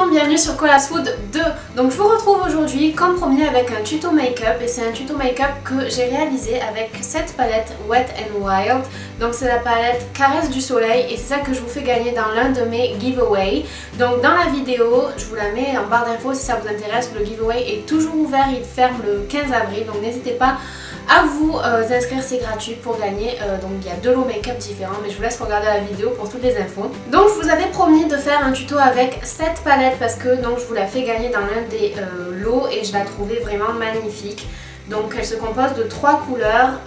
monde, bienvenue sur Cola's Food 2. Donc je vous retrouve aujourd'hui comme promis avec un tuto make-up et c'est un tuto make-up que j'ai réalisé avec cette palette Wet n Wild. Donc c'est la palette Caresse du Soleil et c'est ça que je vous fais gagner dans l'un de mes giveaways. Donc dans la vidéo, je vous la mets en barre d'infos si ça vous intéresse, le giveaway est toujours ouvert, il ferme le 15 avril donc n'hésitez pas à vous inscrire, c'est gratuit pour gagner. Donc il y a deux lots make-up différents mais je vous laisse regarder la vidéo pour toutes les infos. Donc je vous avais promis de faire un tuto avec cette palette parce que donc, je vous la fais gagner dans l'un des lots et je la trouvais vraiment magnifique. Donc elle se compose de trois couleurs,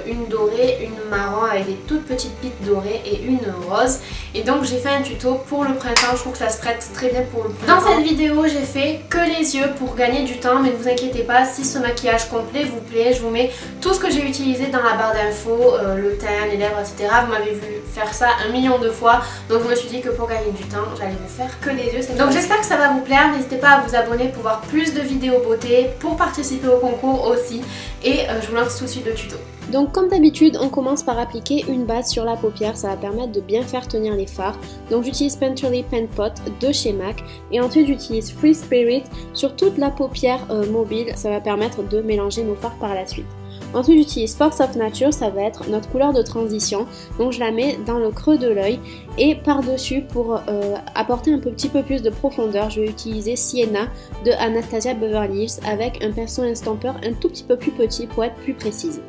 une dorée, une marron avec des toutes petites pites dorées et une rose. Et donc j'ai fait un tuto pour le printemps, je trouve que ça se prête très bien pour le printemps. Dans cette vidéo j'ai fait que les yeux pour gagner du temps, mais ne vous inquiétez pas, si ce maquillage complet vous plaît, je vous mets tout ce que j'ai utilisé dans la barre d'infos, le teint, les lèvres, etc. Vous m'avez vu faire ça 1 million de fois, donc je me suis dit que pour gagner du temps, j'allais vous faire que les yeux. Donc j'espère que ça va vous plaire, n'hésitez pas à vous abonner pour voir plus de vidéos beauté, pour participer au concours aussi. Et je vous lance tout de suite le tuto. Donc comme d'habitude, on commence par appliquer une base sur la paupière, ça va permettre de bien faire tenir les fards. Donc j'utilise Painterly Pen Pot de chez MAC et ensuite j'utilise Free Spirit sur toute la paupière mobile, ça va permettre de mélanger nos fards par la suite. Ensuite j'utilise Force of Nature, ça va être notre couleur de transition, donc je la mets dans le creux de l'œil et par dessus pour apporter un petit peu plus de profondeur, je vais utiliser Sienna de Anastasia Beverly Hills avec un pinceau estompeur un tout petit peu plus petit pour être plus précise.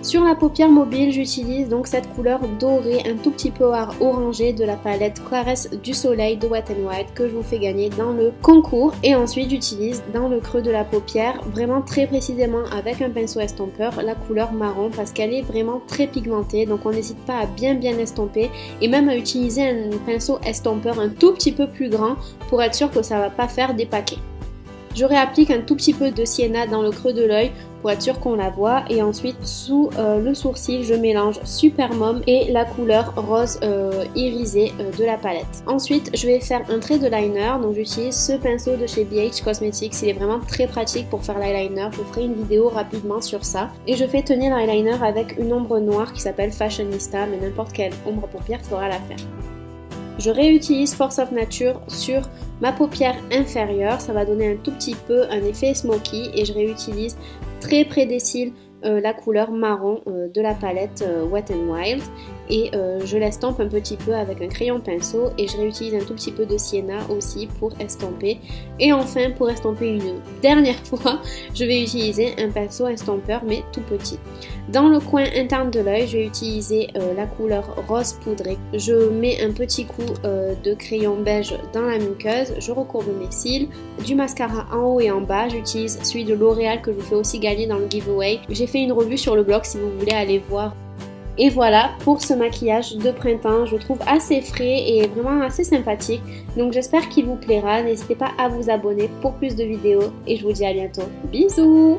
Sur la paupière mobile, j'utilise donc cette couleur dorée, un tout petit peu orangée de la palette Caresse du Soleil de Wet n Wild que je vous fais gagner dans le concours. Et ensuite, j'utilise dans le creux de la paupière, vraiment très précisément avec un pinceau estompeur, la couleur marron parce qu'elle est vraiment très pigmentée. Donc on n'hésite pas à bien estomper et même à utiliser un pinceau estompeur un tout petit peu plus grand pour être sûr que ça ne va pas faire des paquets. Je réapplique un tout petit peu de Sienna dans le creux de l'œil pour être sûr qu'on la voit et ensuite sous le sourcil je mélange Super Mom et la couleur rose irisée de la palette. Ensuite je vais faire un trait de liner, donc j'utilise ce pinceau de chez BH Cosmetics, il est vraiment très pratique pour faire l'eyeliner, je ferai une vidéo rapidement sur ça. Et je fais tenir l'eyeliner avec une ombre noire qui s'appelle Fashionista, mais n'importe quelle ombre paupière fera l'affaire. Je réutilise Force of Nature sur ma paupière inférieure, ça va donner un tout petit peu un effet smoky et je réutilise très près des cils la couleur marron de la palette Wet n Wild et je l'estompe un petit peu avec un crayon pinceau et je réutilise un tout petit peu de Sienna aussi pour estomper. Et enfin pour estomper une dernière fois, je vais utiliser un pinceau estompeur mais tout petit. Dans le coin interne de l'œil, je vais utiliser la couleur rose poudré. Je mets un petit coup de crayon beige dans la muqueuse, je recourbe mes cils, du mascara en haut et en bas, j'utilise celui de L'Oréal que je vous fais aussi gagner dans le giveaway. J'ai fait une revue sur le blog si vous voulez aller voir. Et voilà pour ce maquillage de printemps, je le trouve assez frais et vraiment assez sympathique. Donc j'espère qu'il vous plaira, n'hésitez pas à vous abonner pour plus de vidéos et je vous dis à bientôt. Bisous!